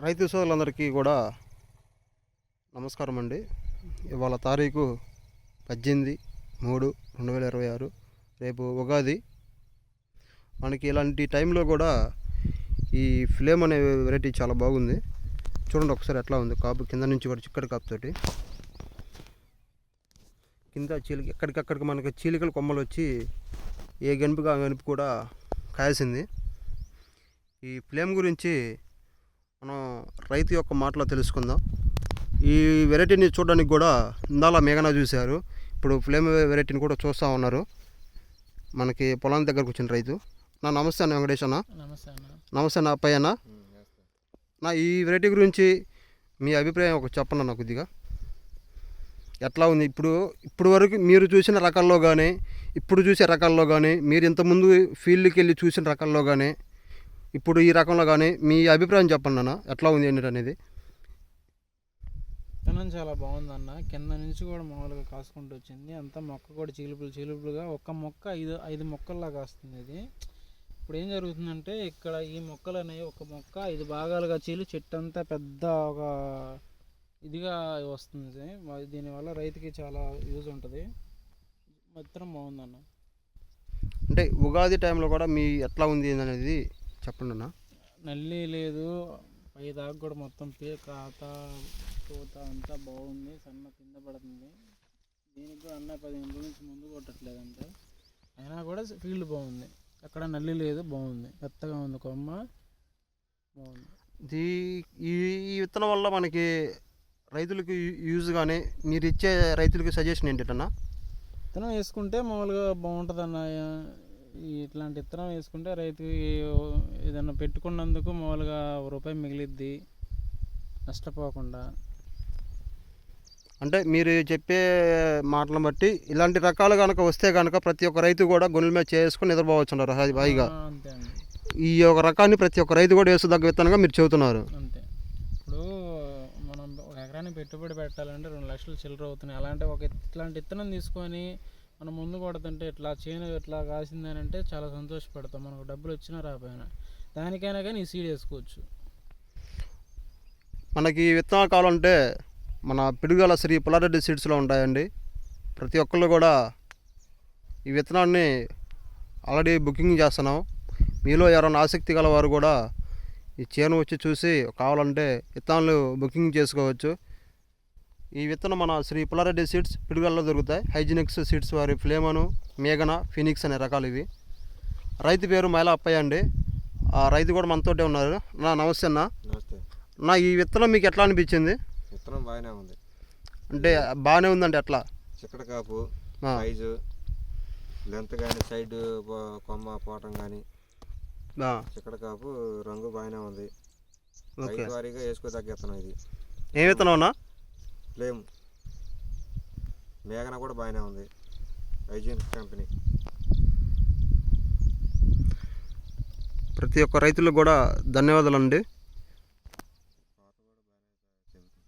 రైతు సోదరులందరికీ కూడా నమస్కారం అండి. ఇవాళ తారీఖు 18/3/2026. రేపు ఉగాది. మనకి ఇలాంటి టైంలో కూడా ఈ ఫ్లేమ్ అనే వెరైటీ చాలా బాగుంది. చూడండి ఒకసారి ఎట్లా ఉంది కాపు, కింద నుంచి కూడా చిక్కటి కాపుతోటి కింద చీలిక ఎక్కడికక్కడికి మనకి చీలికలు కొమ్మలు వచ్చి ఏ గనుపుగా ఆ గనుపు కూడా కాయాల్సింది. ఈ ఫ్లేమ్ గురించి మనం రైతు యొక్క మాటలో తెలుసుకుందాం. ఈ వెరైటీని చూడడానికి కూడా ఇందాల మేఘన చూశారు, ఇప్పుడు ఫ్లేమ్ వెరైటీని కూడా చూస్తూ ఉన్నారు. మనకి పొలం దగ్గరకు వచ్చిన రైతు. నమస్తే అన్న వెంకటేష్ అన్న. నమస్తే అన్న అప్పయ్య అన్న. ఈ వెరైటీ గురించి మీ అభిప్రాయం ఒక చెప్పండి అన్న కొద్దిగా. ఎట్లా ఉంది ఇప్పుడు వరకు మీరు చూసిన రకాల్లో కానీ, ఇప్పుడు చూసే రకాల్లో కానీ, మీరు ఇంతకుముందు ఫీల్డ్కి వెళ్ళి చూసిన రకాల్లో కానీ, ఇప్పుడు ఈ రకంలో కానీ మీ అభిప్రాయం చెప్పండి అన్న, ఎట్లా ఉంది ఏంటి అనేది. విత్తనం చాలా బాగుందన్న. కింద నుంచి కూడా మామూలుగా కాసుకుంటూ వచ్చింది. అంతా మొక్క కూడా చీలుపులుగా ఒక్క మొక్క ఐదు మొక్కల్లా కాస్తుంది. ఇది ఇప్పుడు ఏం జరుగుతుందంటే, ఇక్కడ ఈ మొక్కలు అనేవి ఒక మొక్క 5 భాగాలుగా చీలి చెట్టు అంతా పెద్ద ఒక ఇదిగా వస్తుంది. దీనివల్ల రైతుకి చాలా యూజ్ ఉంటుంది. విత్తనం బాగుందన్న. అంటే ఉగాది టైంలో కూడా మీ ఎట్లా ఉంది అనేది చెప్పండి అన్న. నల్లి లేదు, పై దాకా కూడా మొత్తం కాత పూత అంతా బాగుంది. సన్న కింద పడుతుంది. దీనికి కూడా అన్న 10 గంటల నుంచి ముందు కొట్టట్లేదంట. అయినా కూడా ఫీల్డ్ బాగుంది, ఎక్కడ నల్లి లేదు, బాగుంది, మెత్తగా ఉంది కొమ్మ, బాగుంది. ఈ విత్తనం వల్ల మనకి రైతులకి యూజ్ కానీ మీరు ఇచ్చే రైతులకి సజెషన్ ఏంటన్నా? విత్తనం వేసుకుంటే మామూలుగా బాగుంటుంది అన్న. ఇట్లాంటి విత్తనం వేసుకుంటే రైతుకి ఏదన్నా పెట్టుకున్నందుకు మామూలుగా ₹1 మిగిలిద్ది, నష్టపోకుండా. అంటే మీరు చెప్పే మాటలను బట్టి ఇలాంటి రకాలు కనుక వస్తే కనుక ప్రతి ఒక్క రైతు కూడా గొన్నెల మీద చేసుకుని నిద్రపోవచ్చు అన్నారు హాయిగా. అంతే అండి. ఈ ఒక రకాన్ని ప్రతి ఒక్క రైతు కూడా వేసుకోదగ్గ విత్తనంగా మీరు చెబుతున్నారు. అంతే. ఇప్పుడు మనం ఒక ఎకరానికి పెట్టుబడి పెట్టాలంటే 2 లక్షలు చిల్లర అవుతున్నాయి. ఇట్లాంటి విత్తనం తీసుకొని మనం ముందు కొడుతుంటే ఇట్లా చేను ఇట్లా కాసిందని అంటే చాలా సంతోషపడతాం. మనకు డబ్బులు వచ్చినా రాపోయినా దానికైనా కానీ ఈ సీడ్ వేసుకోవచ్చు. మనకి విత్తనాలు కావాలంటే మన పిడుగుల శ్రీ పుల్లారెడ్డి సీడ్స్లో ఉంటాయండి. ప్రతి ఒక్కళ్ళు కూడా ఈ విత్తనాన్ని ఆల్రెడీ బుకింగ్ చేస్తున్నాం. మీలో ఎవరైనా ఆసక్తి గల వారు కూడా ఈ చేను వచ్చి చూసి కావాలంటే విత్తనాలు బుకింగ్ చేసుకోవచ్చు. ఈ విత్తనం మన శ్రీ పుల్లారెడ్డి సీడ్స్ పిడుగుల్లో దొరుకుతాయి. హైజినిక్స్ సీడ్స్ వారి ఫ్లేమను, మేఘన, ఫినిక్స్ అనే రకాలు ఇవి. రైతు పేరు మైలా అప్పయ్య అండి. ఆ రైతు కూడా మనతోటే ఉన్నారు. నమస్తే అన్న. ఈ విత్తనం మీకు ఎట్లా అనిపించింది? విత్తనం బాగానే ఉంది. అంటే బాగానే ఉందంటే ఎట్లా? చిక్కటి కాపు, సైజు, లెంత్ కానీ, సైడ్ కొమ్మ పోవటం కానీ, చిక్కటి కాపు, రంగు బాగానే ఉంది. రైతు వారీగా వేసుకోదగ్గ విత్తనం ఇది. ఏ విత్తనం అన్నా? ఫ్లేమ్. మేఘన కూడా బాగానే ఉంది, హైజీనిక్ కంపెనీ. ప్రతి ఒక్క రైతులకు కూడా ధన్యవాదాలు అండి.